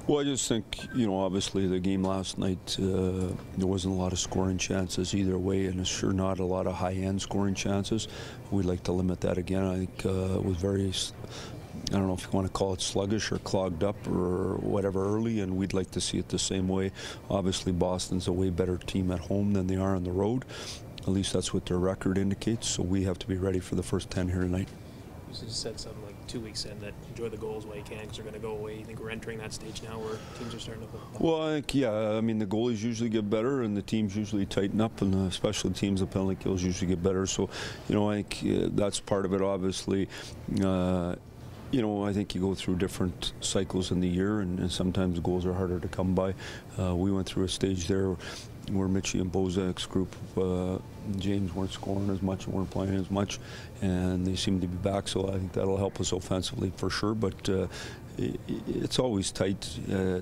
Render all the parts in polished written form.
Well, I just think, obviously the game last night, there wasn't a lot of scoring chances either way, and it's sure not a lot of high-end scoring chances. We'd like to limit that again. I think it was very, I don't know if you want to call it sluggish or clogged up or whatever early, and we'd like to see it the same way. Obviously, Boston's a way better team at home than they are on the road. At least that's what their record indicates, so we have to be ready for the first 10 here tonight. You said something like 2 weeks in that enjoy the goals while you can because they're going to go away. You think we're entering that stage now where teams are starting to... Well, I think, yeah, I mean, the goalies usually get better and the teams usually tighten up, and the special teams, the penalty kills usually get better. So, I think that's part of it, obviously. I think you go through different cycles in the year, and sometimes goals are harder to come by. We went through a stage there where Mitchie and Bozak's group, James weren't scoring as much and weren't playing as much, and they seem to be back, so I think that'll help us offensively for sure, but it's always tight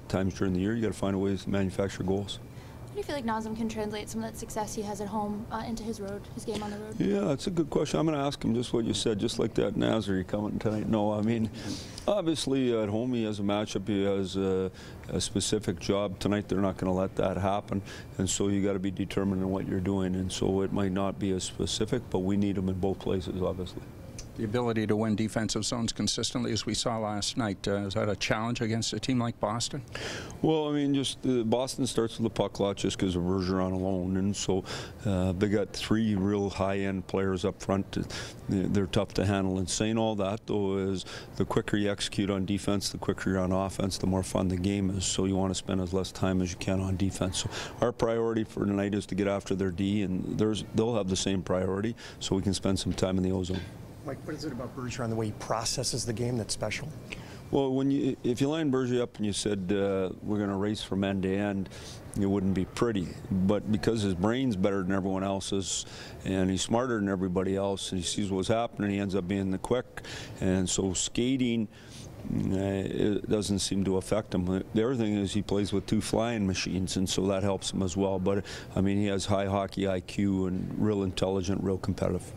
times during the year. You got to find a way to manufacture goals. How do you feel like Nazem can translate some of that success he has at home into his game on the road? Yeah, that's a good question. I'm going to ask him just what you said, just like that. Naz, are you coming tonight? No, I mean, obviously at home he has a matchup, he has a specific job. Tonight they're not going to let that happen, and so you got to be determined in what you're doing, and so it might not be as specific, but we need him in both places, obviously. The ability to win defensive zones consistently, as we saw last night, is that a challenge against a team like Boston? Well, I mean, just Boston starts with the puck lot just because of Bergeron alone, and so they got 3 real high-end players up front. They're tough to handle. And saying all that, though, is the quicker you execute on defense, the quicker you're on offense, the more fun the game is. So you want to spend as less time as you can on defense. So our priority for tonight is to get after their D, and they'll have the same priority, so we can spend some time in the O-zone. Mike, what is it about Bergeron, the way he processes the game, that's special? Well, if you line Berge up and you said we're going to race from end to end, it wouldn't be pretty. But because his brain's better than everyone else's, and he's smarter than everybody else, and he sees what's happening, he ends up being the quick. And so skating, it doesn't seem to affect him. The other thing is he plays with 2 flying machines, and so that helps him as well. But I mean, he has high hockey IQ and real intelligent, real competitive.